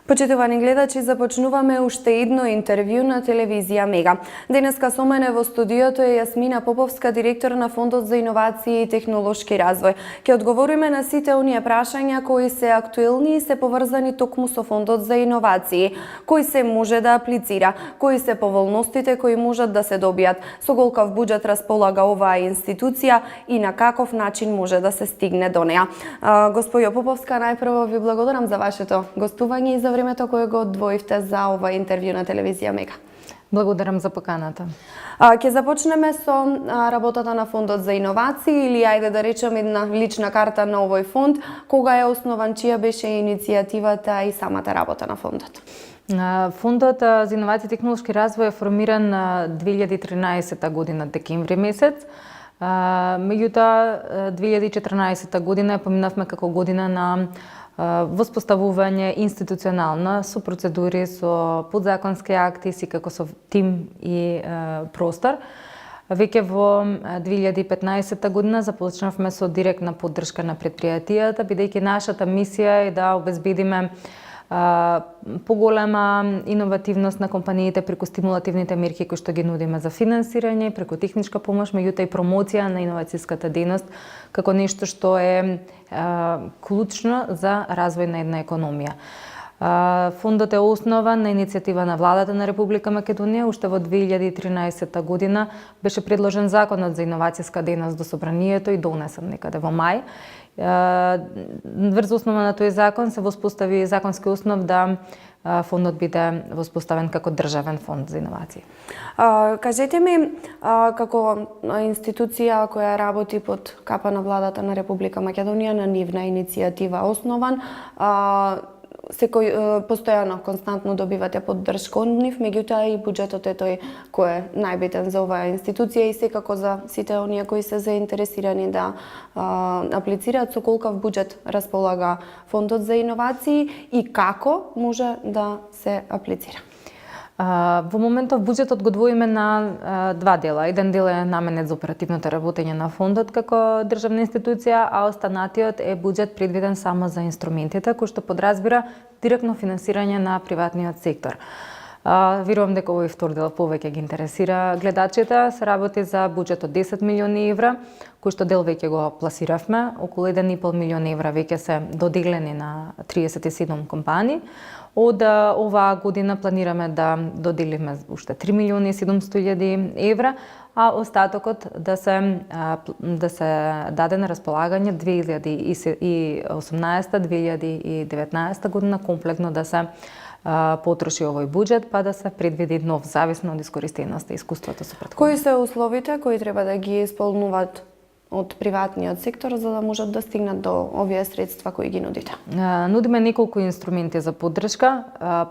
Почитувани гледачи, започнуваме уште едно интервју на телевизија Мега. Денеска со мене во студиото е Јасмина Поповска, директор на Фондот за иновации и технолошки развој. Ќе одговориме на сите оние прашања кои се актуелни и се поврзани токму со Фондот за иновации. Кој се може да аплицира, кои се поволностите кои можат да се добијат, со колков буџет располага оваа институција и на каков начин може да се стигне до неа. Господјо Поповска, најпрво ви благодарам за вашето гостување и за времето кое го одвоивте за ова интервју на телевизија Мега. Благодарам за поканата. Ќе започнеме со работата на Фондот за иновации или ајде да речеме една лична карта на овој фонд. Кога е основан, чија беше иницијативата и самата работа на фондот? Фондот за иновации и технолошки развој е формиран 2013 година декември месец. Меѓутоа 2014 година поминавме како година на воспоставување институционална со процедури, со подзаконски акти, како со тим и простор. Веќе во 2015 година започнавме со директна поддршка на предпријатијата, бидејќи нашата мисија е да обезбедиме поголема иновативност на компаниите преку стимулативните мерки кои што ги нудиме за финансирање, преку техничка помош, меѓутоа и промоција на иновацијската дејност како нешто што е клучно за развој на една економија. Фондот е основан на иницијатива на владата на Република Македонија. Уште во 2013 година беше предложен законот за иновацијска дејност до собранието и донесен некаде во мај. Врз основа на тој закон се воспостави законски основ да фондот биде воспоставен како државен фонд за иновации. Кажете ми, како институција која работи под капа на владата на Република Македонија, на нивна иницијатива основан, секој постојано, константно добивате поддршка од нив, меѓутоа и буџетот е тој кој е најбитен за оваа институција и секако за сите оние кои се заинтересирани да аплицираат, со колков буџет располага Фондот за иновации и како може да се аплицира. Во моментов буџетот го двоиме на два дела. Еден дел е наменет за оперативното работење на фондот како државна институција, а останатиот е буџет предвиден само за инструментите, кој што подразбира директно финансирање на приватниот сектор. Верувам дека овој втор дел повеќе ги интересира гледачите. Се работи за буџет од 10 милиони евра, кој што дел веќе го пласиравме. Околу 1,5 милион евра веќе се доделени на 37 компании. Од оваа година планираме да доделиме уште 3 милиони и 700 илјади евра, а остатокот да се даде на располагање 2018-2019 година комплетно да се потроши овој буџет, па да се предвиди нов, зависно од искористеноста и искуството со претходно. Кои се условите кои треба да ги исполнуваат од приватниот сектор за да можат да стигнат до овие средства кои ги нудите? Нудиме неколку инструменти за поддршка.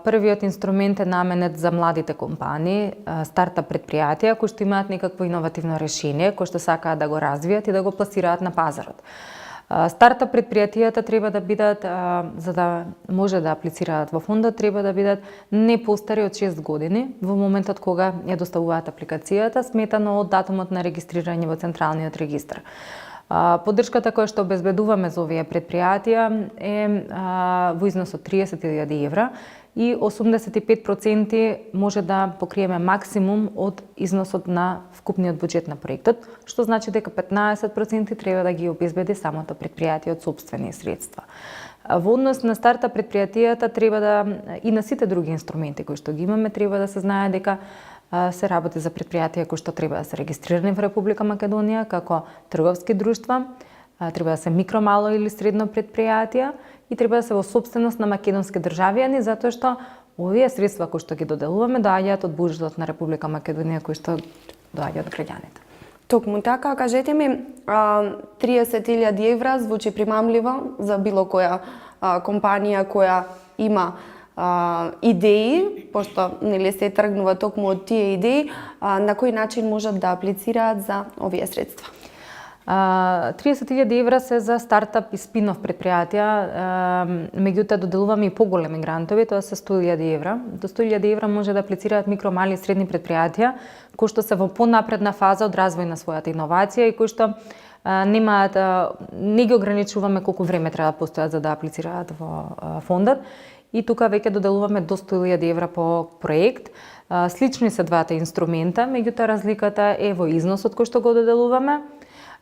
Првиот инструмент е наменет за младите компании, стартап предпријатија кои што имаат некакво иновативно решение, кои што сакаат да го развијат и да го пласираат на пазарот. Стартап предпријатијата треба да бидат, за да може да аплицираат во фондот, треба да бидат не постари од 6 години во моментот кога ја доставуваат апликацијата, сметано од датумот на регистрирање во Централниот регистар. Поддршката која што обезбедуваме за овие предпријатија е во износ од 30.000 евра и 85% може да покриеме максимум од износот на вкупниот буџет на проектот, што значи дека 15% треба да ги обезбеди самото предпријатие од сопствени средства. Во однос на старта предпријатијата треба да и на сите други инструменти кои што ги имаме треба да се знае дека се работи за предпријатија кои што треба да се регистрирани во Република Македонија како трговски друштва, треба да се микро, мало или средно предпријатија и треба да се во сопственост на македонски државјани, затоа што овие средства кои што ги доделуваме доаѓаат од буџетот на Република Македонија кои што доаѓаат од граѓаните. Токму така, кажете ми, 30.000 евра звучи примамливо за било која компанија која има идеи, пошто нели се тргнува токму од тие идеи, на кој начин можат да аплицираат за овие средства? 30.000 евра се за стартап и спин-офф предпријатија, меѓутоа доделуваме и поголеми грантови, тоа се 100.000 евра. До 100.000 евра може да аплицираат микро, мали и средни предпријатија, кои што се во понапредна фаза од развој на својата иновација и кои што не ги ограничуваме колку време треба да постојат за да аплицираат во фондот. и тука веќе доделуваме до 100.000 евра по проект. Слични се двата инструмента, меѓутоа разликата е во износот кој што го доделуваме,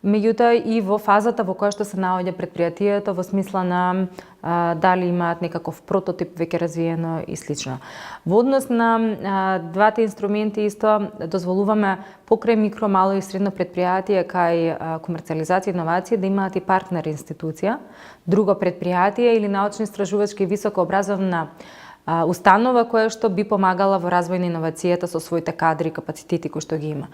меѓутоа и во фазата во која што се наоѓа предпријатието во смисла на дали имаат некаков прототип веќе развиено и слично. Во однос на двата инструменти исто дозволуваме покрај микро, мало и средно предпријатие кај комерцијализација и инновација да имаат и партнер институција, друго предпријатие или научно-истражувачки и високообразовна установа која што би помагала во развој на иновацијата со своите кадри и капацитети кои што ги има.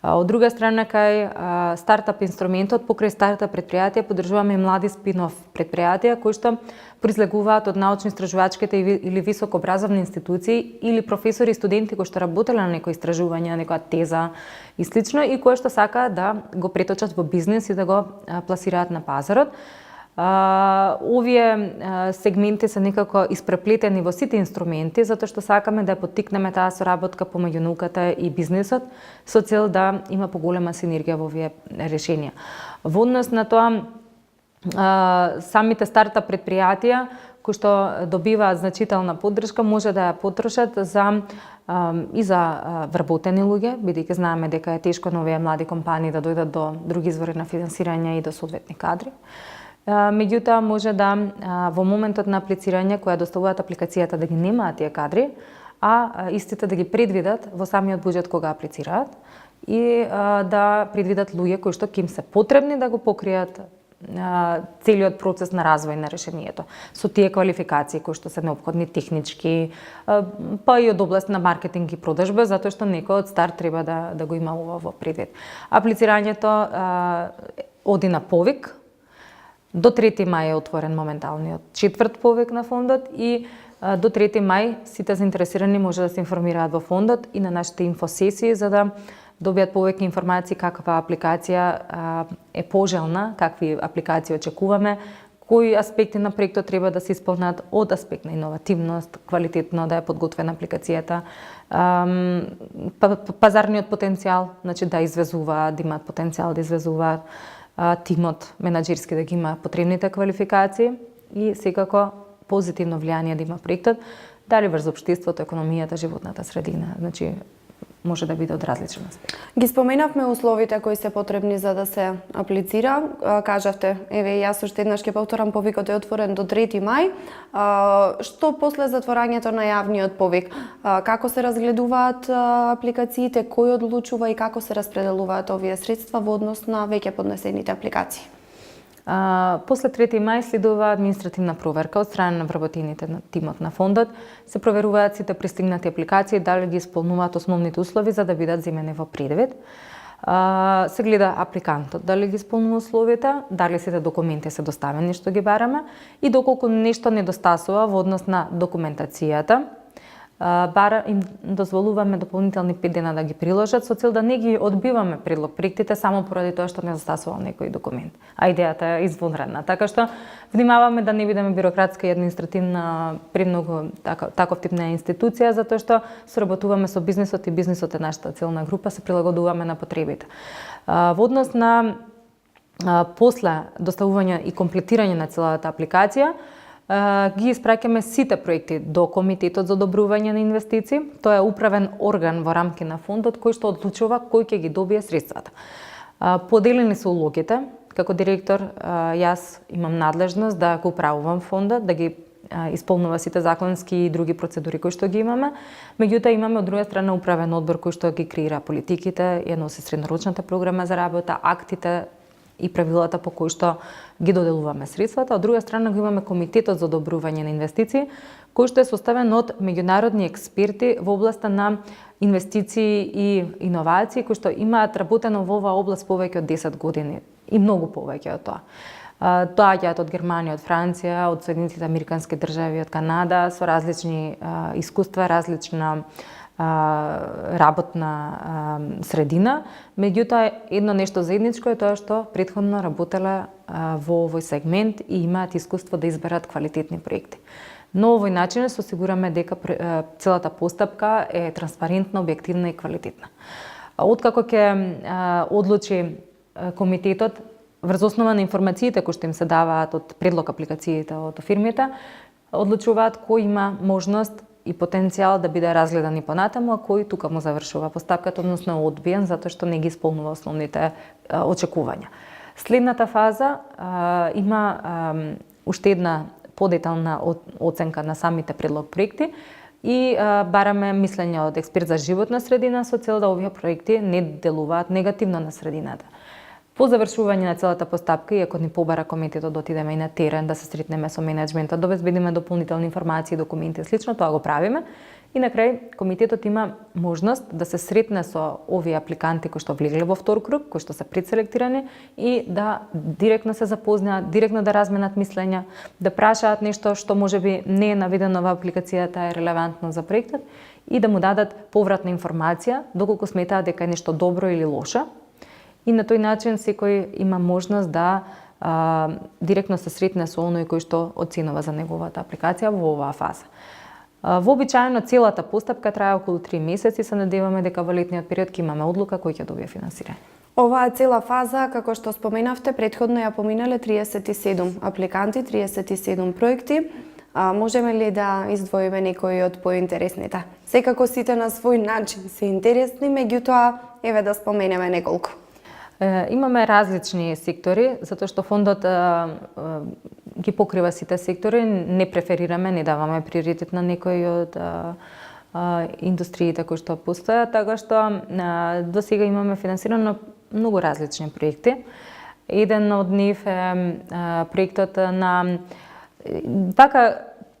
Од друга страна, кај стартап инструментот, покрај стартап предпријатија, поддржуваме и млади спин-офф предпријатија кои што произлегуваат од научно-истражувачките или високообразовни институции или професори и студенти кои што работеле на некои истражувања, некоја теза и слично, и кои што сакаат да го преточат во бизнес и да го пласираат на пазарот. Овие сегменти се некако испреплетени во сите инструменти, затоа што сакаме да поттикнеме таа соработка помеѓу науката и бизнисот со цел да има поголема синергија во овие решенија. Во однос на тоа, самите стартап предпријатија кои што добиваат значителна поддршка може да ја потрошат и за вработени луѓе, бидејќи знаеме дека е тешко на овие млади компании да дојдат до други извори на финансирање и до соодветни кадри. Меѓутоа може да во моментот на аплицирање која доставуваат апликацијата да ги немаат тие кадри, а истите да ги предвидат во самиот буџет кога аплицираат и да предвидат луѓе кои што ќе им се потребни да го покријат целиот процес на развој на решението со тие квалификации кои што се неопходни технички, па и од област на маркетинг и продажба, затоа што некој од старт треба да го има ова во предвид. Аплицирањето оди на повик. До 3 мај е отворен моменталниот 4 повик на фондот и до 3 мај сите заинтересирани може да се информираат во фондот и на нашите инфосесии за да добијат повеќе информации каква апликација е пожелна, какви апликации очекуваме, кои аспекти на проектот треба да се исполнат од аспект на иновативност, квалитетно да е подготвена апликацијата, пазарниот потенцијал, значи да извезуваат, да имаат потенцијал да извезуваат, тимот менаџерски да ги има потребните квалификации и секако позитивно влијание да има проектот, дали врз општеството, економијата, животната средина, значи може да биде од различен аспект. Ги споменавме условите кои се потребни за да се аплицира. Кажавте, еве јас уште еднаш ќе повторам, повикот е отворен до 3 мај. Што после затворањето на јавниот повик? Како се разгледуваат апликациите, кој одлучува и како се распределуваат овие средства во однос на веќе поднесените апликации? После 3 мај следува административна проверка од страна на вработените на тимот на фондот. Се проверуваат сите пристигнати апликации, дали ги исполнуваат основните услови за да бидат земени во предвид. Се гледа апликантот дали ги исполнува условите, дали сите документи се доставени што ги бараме и доколку нешто недостасува во однос на документацијата, им дозволуваме дополнителни 5 дена да ги приложат со цел да не ги одбиваме предлог проектите само поради тоа што недостасувал некој документ. А идејата е извонредна, така што внимаваме да не бидеме бирократска и административна премногу таков тип на институција, затоа што соработуваме со бизнисот и бизнисот е нашата целна група, се прилагодуваме на потребите. Во однос на после доставување и комплетирање на целата апликација, ги испраќаме сите проекти до Комитетот за одобрување на инвестиции. Тоа е управен орган во рамки на фондот кој што одлучува кој ќе ги добие средствата. Поделени се улогите. Како директор, јас имам надлежност да го управувам фондот, да ги исполнува сите законски и други процедури кои што ги имаме. Меѓутоа имаме од друга страна управен одбор кој што ги креира политиките, ја носи среднорочната програма за работа, актите и правилата по кои што ги доделуваме средствата. Од друга страна го имаме Комитетот за одобрување на инвестиции, кој што е составен од меѓународни експерти во областа на инвестиции и иновации, кои што имаат работено во оваа област повеќе од 10 години и многу повеќе од тоа. Доаѓаат од Германија, од Франција, од Соединетите Американски држави, од Канада, со различни искуства, различна работна средина, меѓутоа едно нешто заедничко е тоа што претходно работеле во овој сегмент и имаат искуство да изберат квалитетни проекти. Но овој начин се осигураме дека целата постапка е транспарентна, објективна и квалитетна. Откако ќе одлучи комитетот врз основа на информациите кои што им се даваат од предлог апликациите од фирмите, одлучуваат кој има можност и потенцијал да биде разгледан и понатаму, а кој тука му завршува постапката, односно одбиен затоа што не ги исполнува основните очекувања. Следната фаза има уште една подетална оценка на самите предлог проекти и бараме мислење од експерт за животна средина со цел да овие проекти не делуваат негативно на средината. По завршување на целата постапка, иако ни побара комитетот да отидеме и на терен, да се сретнеме со менеджментот, да обезбедиме дополнителни информации, документи и слично, тоа го правиме. И на крај комитетот има можност да се сретне со овие апликанти кои што влегле во втор круг, кои што се предселектирани и да директно се запознаат, директно да разменат мислења, да прашаат нешто што можеби не е наведено во апликацијата, е релевантно за проектот и да му дадат повратна информација доколку сметаат дека е нешто добро или лошо. И на тој начин секој има можност да директно се сретне со оној кој што оценува за неговата апликација во оваа фаза. Вообичаено целата постапка трае околу 3 месеци, се надеваме дека во летниот период ќе имаме одлука кој ќе добие финансирање. Оваа цела фаза, како што споменавте, претходно ја поминале 37 апликанти, 37 проекти. Можеме ли да издвоиме некои од поинтересните? Секако сите на свој начин се интересни, меѓутоа еве да споменеме неколку. Имаме различни сектори, затоа што фондот ги покрива сите сектори, не преферираме, не даваме приоритет на некои од индустриите кои што постојат, така што до сега имаме финансирано многу различни проекти. Еден од нив е проектот на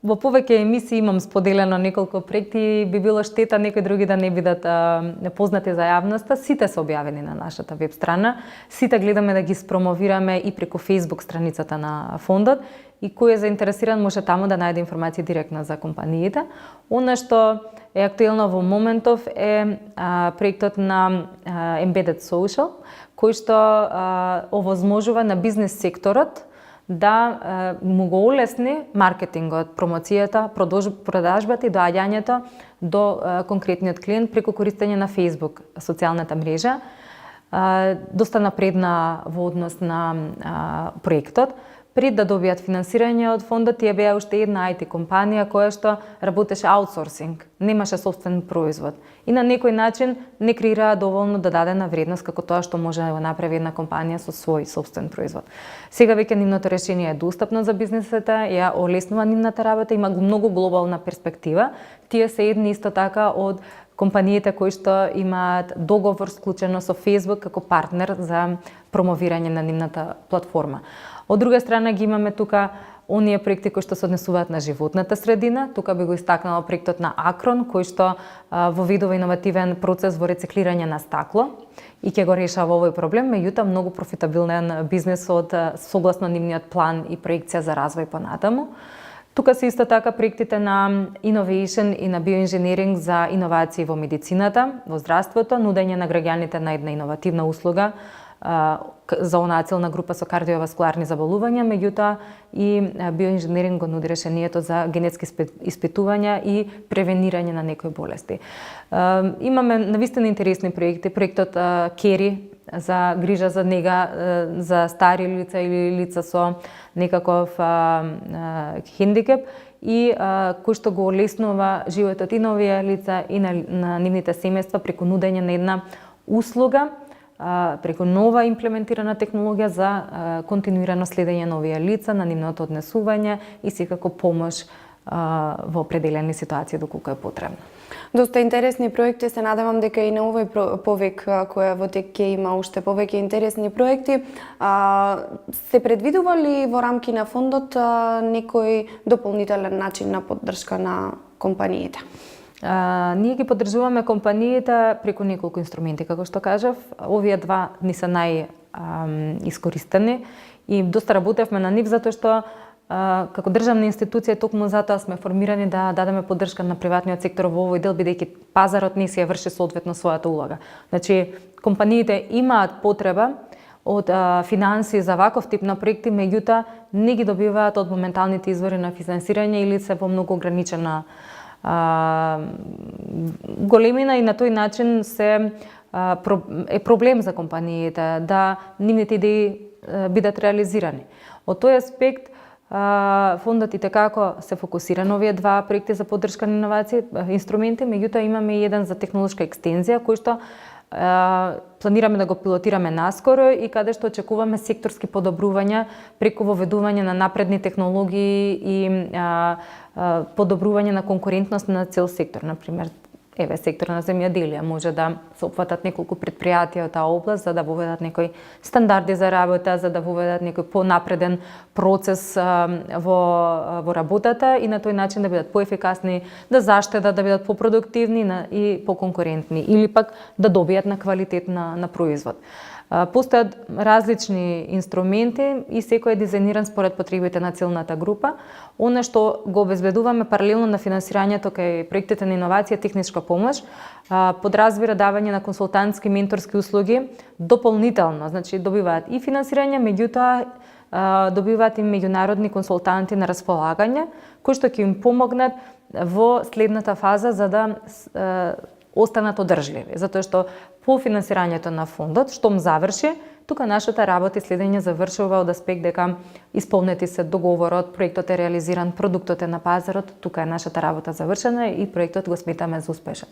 во повеќе емисии имам споделено неколку проекти, би било штета некои други да не бидат познати за јавноста. Сите се објавени на нашата веб страна, сите гледаме да ги спромовираме и преку Facebook страницата на фондот и кој е заинтересиран може таму да најде информација директно за компаниите. Она што е актуелно во моментов е проектот на Embedded Social, кој што овозможува на бизнес секторот да му го улесни маркетингот, промоцијата, продажбата и доаѓањето до конкретниот клиент преку користење на Facebook, социјалната мрежа. Доста напредна во однос на проектот. Пред да добијат финансирање од фондот, тие беа уште една IT компанија која што работеше аутсорсинг, немаше собствен производ и на некој начин не креираа доволно додадена вредност како тоа што може да го направи една компанија со свој собствен производ. Сега веќе нивното решение е достапно за бизнесите, ја олеснува нивната работа, има многу глобална перспектива. Тие се едни исто така од компаниите кои што имаат договор склучено со Facebook како партнер за промовирање на нивната платформа. Од друга страна ги имаме тука оние проекти кои што се однесуваат на животната средина. Тука би го истакнала проектот на Акрон, кој што воведува иновативен процес во рециклирање на стакло и ќе го решава овој проблем, меѓутоа многу профитабилен бизнес од согласно нивниот план и проекција за развој понатаму. Тука се исто така проектите на Innovation и на Bioengineering за иновации во медицината, во здравството, нудење на граѓаните на една иновативна услуга за онаа целна група со кардиоваскуларни заболувања, меѓутоа и Bioengineering го нуди решението за генетски испитувања и превенирање на некои болести. Имаме навистина интересни проекти, проектот Кери за грижа за нега за стари лица или лица со некаков хендикеп и кој што го олеснува животот и на овие лица и на нивните семејства преку нудење на една услуга преку нова имплементирана технологија за континуирано следење на овие лица, на нивното однесување и секако помош во определени ситуации доколку е потребно. Доста интересни проекти, се надевам дека и на овој повик кој во тек ќе има уште повеќе интересни проекти. Се предвидува ли во рамки на фондот некој дополнителен начин на поддршка на компаниите? Ние ги поддржуваме компаниите преку неколку инструменти, како што кажав. Овие два ни се најискористени и доста работевме на нив затоа што како државна институција токму затоа сме формирани да дадеме поддршка на приватниот сектор во овој дел, бидејќи пазарот не си ја врши соодветно својата улога. Значи, компаниите имаат потреба од финанси за ваков тип на проекти, меѓутоа не ги добиваат од моменталните извори на финансирање или се во многу ограничена големина и на тој начин е проблем за компаниите да нивните идеи бидат реализирани. Од тој аспект Фондот и tekako се фокусира на овие два проекти за поддршка на иновации, инструменти, меѓутоа имаме и еден за технолошка екстензија кој што планираме да го пилотираме наскоро и каде што очекуваме секторски подобрувања преку воведување на напредни технологии и подобрување на конкурентност на цел сектор, например сектора на земјоделие може да се опфатат неколку предпријатија од таа област за да воведат некои стандарди за работа, за да воведат некој понапреден процес во работата и на тој начин да бидат поефикасни, да заштедат, да бидат попродуктивни и поконкурентни или пак да добијат на квалитет на производ. Постојат различни инструменти и секој е дизајниран според потребите на целната група. Она што го обезбедуваме паралелно на финансирањето кај проектите на иновација, техничка помош, подразбира давање на консултантски менторски услуги дополнително, значи добиваат и финансирање, меѓутоа добиваат и меѓународни консултанти на располагање, кои што ќе им помогнат во следната фаза за да останат одржливи, затоа што по финансирањето на фондот, штом заврши, тука нашата работа и следење завршува од аспект дека исполнети се договорот, проектот е реализиран, продуктот е на пазарот, тука е нашата работа завршена и проектот го сметаме за успешен.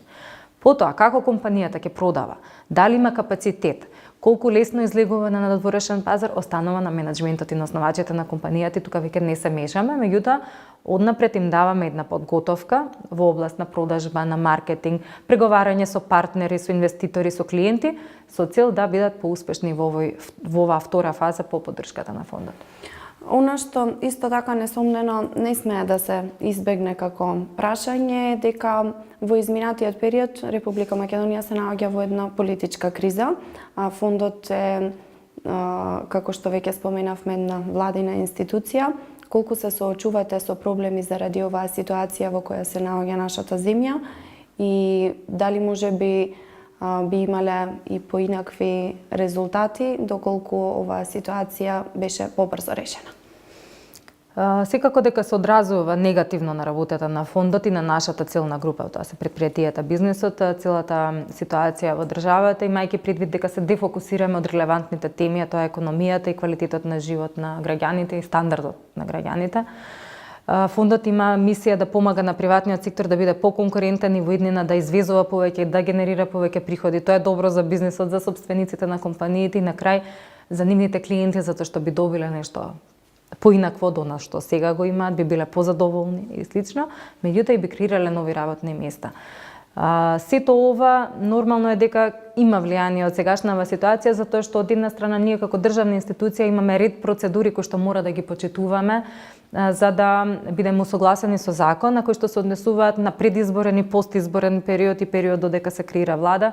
Потоа, како компанијата ќе продава, дали има капацитет, колку лесно излегува на надворешен пазар, останува на менеджментот и на основачите на компанијата, тука веќе не се мешаме, меѓутоа однапред им даваме една подготовка во област на продажба, на маркетинг, преговарање со партнери, со инвеститори, со клиенти, со цел да бидат поуспешни во оваа втора фаза по поддршката на фондот. Она што исто така несомнено не смее да се избегне како прашање е дека во изминатиот период Република Македонија се наоѓа во една политичка криза, а фондот е, како што веќе споменавме, една владина институција. Колку се соочувате со проблеми заради оваа ситуација во која се наоѓа нашата земја и дали може би имале и поинакви резултати доколку оваа ситуација беше побрзо решена? Секако дека се одразува негативно на работата на фондот и на нашата целна група, тоа се предпријатијата, бизнисот, целата ситуација во државата, имајќи предвид дека се дефокусираме од релевантните теми, а тоа е економијата и квалитетот на живот на граѓаните и стандардот на граѓаните. Фондот има мисија да помага на приватниот сектор да биде поконкурентен и во иднина да извезува повеќе, да генерира повеќе приходи. Тоа е добро за бизнисот, за сопствениците на компаниите и на крај за нивните клиенти, затоа што би добиле нешто поинакво од она што сега го имаат, би биле позадоволни и слично, меѓутоа и би креирале нови работни места. Сето ова нормално е дека има влијание од сегашнава ситуација, затоа што од една страна ние како државна институција имаме ред процедури кои што мора да ги почитуваме за да бидеме усогласени со закон, на кои што се однесуваат на предизборен и постизборен период и период додека се креира влада.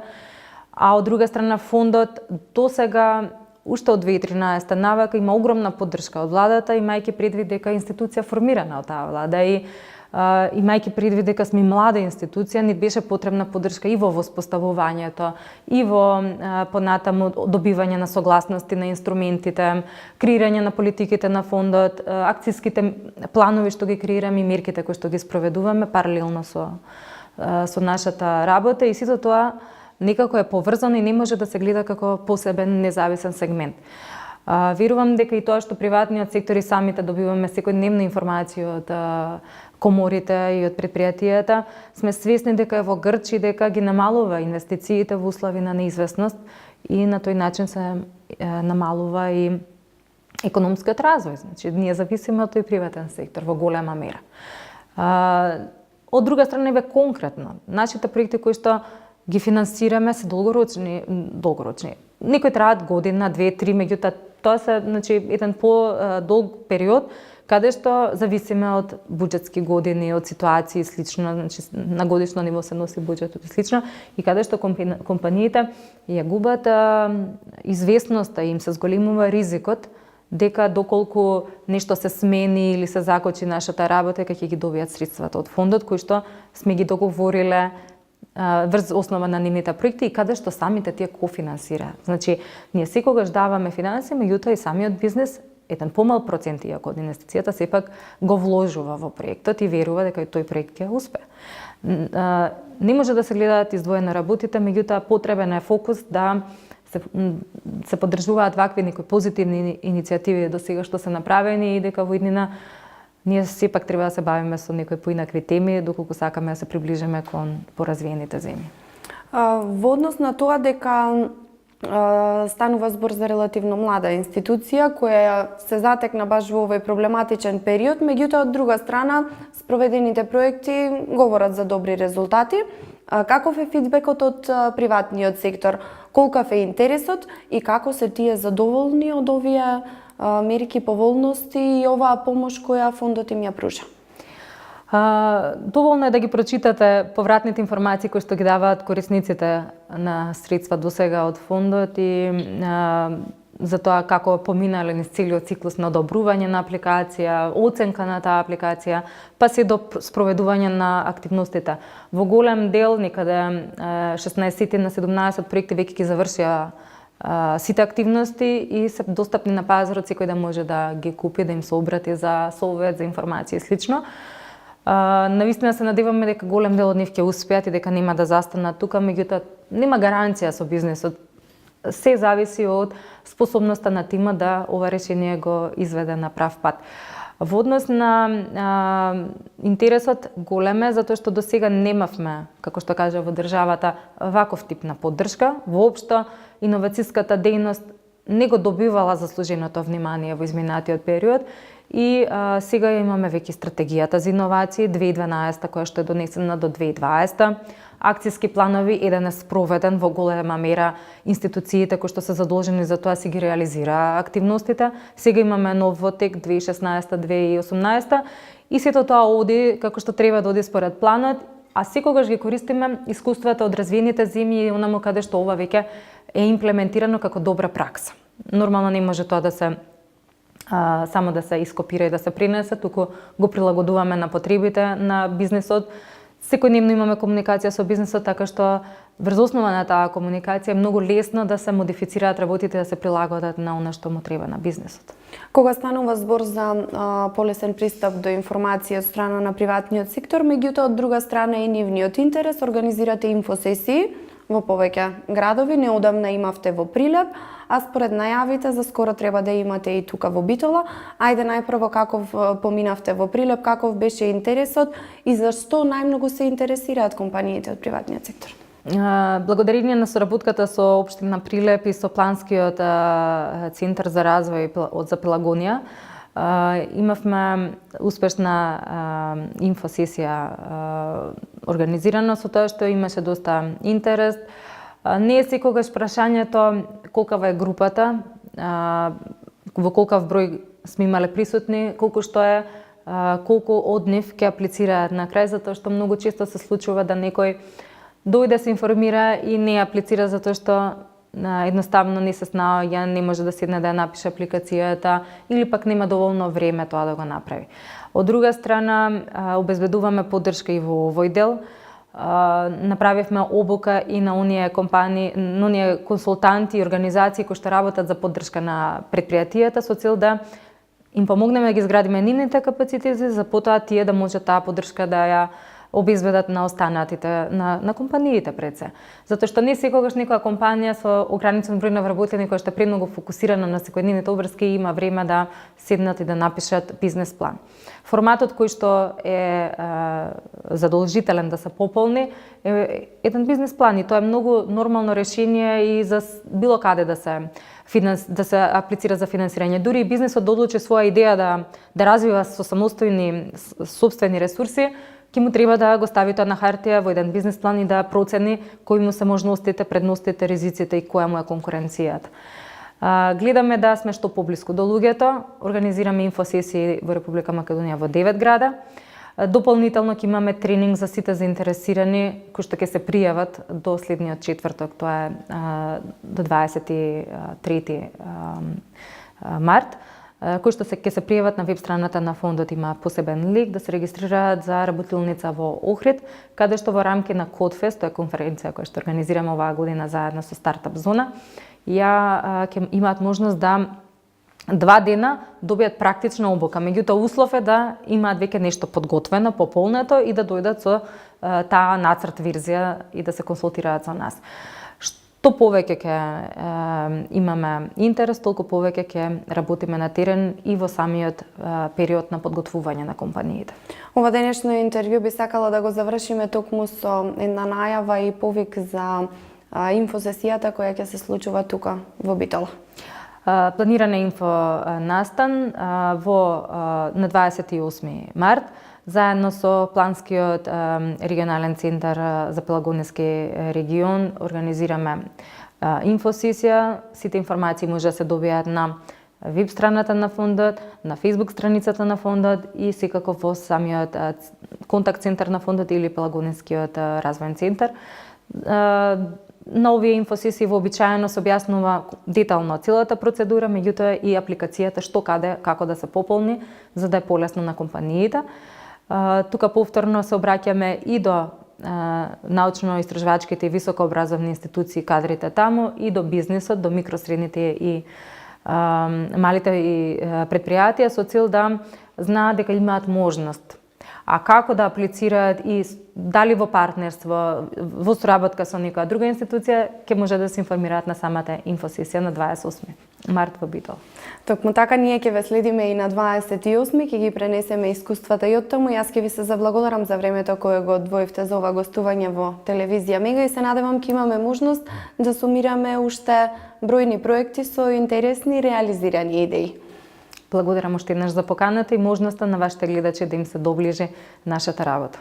А од друга страна фондот досега уште од 2013 навака има огромна поддршка од владата, имајќи предвид дека институција формирана од таа влада и имајќи предвид дека сме млада институција, ни беше потребна поддршка и во воспоставувањето, и во понатаму добивање на согласности на инструментите, креирање на политиките на фондот, акциските планови што ги креираме и мерките кои што ги спроведуваме паралелно со нашата работа и сето тоа некако е поврзано и не може да се гледа како посебен независен сегмент. Верувам дека и тоа што приватниот сектор и самите добиваме секојдневна информација од коморите и од предпријатијата, сме свесни дека е во грч и дека ги намалува инвестициите во услови на неизвестност и на тој начин се намалува и економскиот развој. Значи, ние зависиме од тој приватен сектор во голема мера. Од друга страна, бе конкретно, нашите проекти кои што ги финансираме се долгорочни. Некои траат година, 2-3, меѓутоа тоа се еден по-долг период каде што зависиме од буџетски години, од ситуации и слично, на годишно ниво се носи буџетот и слично, и каде што компаниите ја губат известноста и им се зголемува ризикот дека доколку нешто се смени или се закочи нашата работа, ќе ги добијат средствата од фондот кои што сме ги договориле врз основа на нивните проекти и каде што самите тие кофинансираат. Значи, ние секогаш даваме финанси, меѓутоа и самиот бизнес еден помал процент, иако од инвестицијата сепак го вложува во проектот и верува дека тој проект ќе успее. Не може да се гледаат издвоено работите, меѓутоа потребен е фокус да се поддржуваат вакви некои позитивни иницијативи до сега што се направени и дека во иднина Ние сепак треба да се бавиме со некои поинакви теми, доколку сакаме да се приближиме кон поразвиените земји. Во однос на тоа дека станува збор за релативно млада институција која се затекна баш во овој проблематичен период, меѓутоа од друга страна спроведените проекти говорат за добри резултати. Каков е фидбекот од приватниот сектор? Колкав е интересот и како се тие задоволни од овие мерки, поволности и оваа помош која фондот им ја пружа? Доволно е да ги прочитате повратните информации кои што ги даваат корисниците на средства досега од фондот и за тоа како поминале низ целиот циклус на одобрување на апликација, оценка на таа апликација, па се до спроведување на активностите. Во голем дел, некаде 16 на 17 проекти веќе ги завршија сите активности и се достапни на пазарот, секој да може да ги купи, да им се обрати за совет, за информација и слично. Навистина се надеваме дека голем дел од нив ќе успеат и дека нема да застанат тука, меѓутоа нема гаранција со бизнесот. Се зависи од способноста на тима да ова решение го изведе на прав пат. Во однос на интересот голем е, затоа што досега немавме, како што кажа во државата, ваков тип на поддршка. Воопшто, иновацијската дејност не го добивала заслуженото внимание во изминатиот период и сега имаме веќе стратегијата за иновации 2012 која што е донесена до 2020. Акцијски планови, еден е спроведен во голема мера, институциите кои што се задолжени за тоа си ги реализира активностите. Сега имаме нов во тек 2016-2018 и сето тоа оди како што треба да оди според планот, а секогаш ги користиме искуствата од развиените земји и онаму каде што ова веќе е имплементирано како добра пракса. Нормално не може тоа да се само да се ископира и да се пренесе, туку го прилагодуваме на потребите на бизнесот. Секојдневно имаме комуникација со бизнесот, така што врз основа на таа комуникација е многу лесно да се модифицираат работите, да се прилагодат на она што му треба на бизнесот. Кога станува збор за полесен пристап до информација од страна на приватниот сектор, меѓутоа од друга страна и нивниот интерес, организирате инфосесии во повеќе градови, неодамна имавте во Прилеп, а според најавите за скоро треба да имате и тука во Битола. Ајде најпрво каков поминавте во Прилеп, каков беше интересот и зашто најмногу се интересираат компаниите од приватниот сектор? Благодарение на соработката со општина Прилеп и со планскиот центар за развој за Пелагонија, имавме успешна инфосесија организирана со тоа што имаше доста интерес. Не е секогаш прашањето колкава е групата, во колкав број сме имале присутни, колку што е, колку од нив ќе аплицираат на крај, затоа што многу често се случува да некој дојде се информира и не аплицира затоа што едноставно не се снаоѓа, не може да седне да ја напише апликацијата или пак нема доволно време тоа да го направи. Од друга страна, обезбедуваме поддршка и во овој дел. Направивме обука и на оние компании, на оние консултанти и организации кои што работат за поддршка на предпријатијата со цел да им помогнеме да ги изградиме нивните капацитети, за потоа тие да може таа поддршка да ја обезбедат на останатите, на компаниите пред се. Затоа што не секогаш некоја компанија со ограничен број на вработени која што е премногу фокусирана на секојдневните обврски има време да седнат и да напишат бизнес план. Форматот кој што е задолжителен да се пополни е еден бизнес план и тоа е многу нормално решение и за било каде да се аплицира за финансирање. Дури и бизнесот да одлучи своја идеја да развива со самостојни сопствени ресурси, ќе му треба да го стави тоа на хартија во еден бизнес план и да процени кои му се можностите, предностите, ризиците и која му е конкуренцијата. Гледаме да сме што поблиску до луѓето, организираме инфосесии во Република Македонија во 9 града. Дополнително ќе имаме тренинг за сите заинтересирани кои што ќе се пријават до следниот четврток, тоа е до 23 март, кои што ќе се пријават на веб страната на фондот, има посебен линк да се регистрираат за работилница во Охрид, каде што во рамки на Кодфест, тоа е конференција која што организираме оваа година заедно со Стартап Зона, ќе имаат можност да 2 дена добијат практична обука. Меѓутоа услов е да имаат веќе нешто подготвено, пополнето и да дојдат со таа нацрт верзија и да се консултираат со нас. Што повеќе ќе имаме интерес, толку повеќе ќе работиме на терен и во самиот период на подготвување на компаниите. Ова денешно интервју би сакала да го завршиме токму со една најава и повик за инфосесијата која ќе се случува тука во Битола. Планиран е инфо настан на 28 март, заедно со Планскиот регионален центар за Пелагонески регион организираме инфосесија. Сите информации може да се добијат на веб страната на фондот, на Facebook страницата на фондот и секако во самиот контакт центар на фондот или Пелагонескиот развоен центар. На овие инфосесии вообичаено се објаснува детално целата процедура, меѓутоа и апликацијата што каде, како да се пополни, за да е полесно на компаниите. Тука повторно се обраќаме и до научно-истражувачките и високообразовни институции, кадрите таму, и до бизнисот, до микросредните и малите и предпријатија, со цел да знаат дека имаат можност. А како да аплицираат и дали во партнерство, во соработка со некоја друга институција, ќе може да се информираат на самата инфосесија на 28 март во Битола. Токму така ние ќе ве следиме и на 28, ќе ги пренесеме искуствата и оттаму. Јас ќе ви се заблагодарам за времето кое го одвоивте за ова гостување во телевизија Мега и се надевам ќе имаме можност да сумираме уште бројни проекти со интересни реализирани идеи. Благодарам уште еднаш за поканата и можноста на вашите гледачи да им се доближи нашата работа.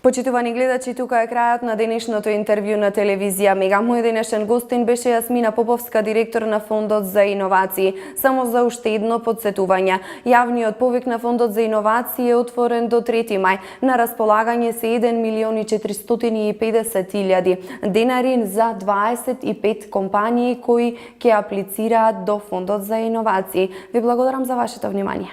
Почитувани гледачи, тука е крајот на денешното интервју на телевизија Мега. Мој денешен гостин беше Јасмина Поповска, директор на Фондот за иновации. Само за уште едно подсетување. Јавниот повик на Фондот за иновации е отворен до 3 мај. На располагање се 1.450.000 денари за 25 компании кои ќе аплицираат до Фондот за иновации. Ви благодарам за вашето внимание.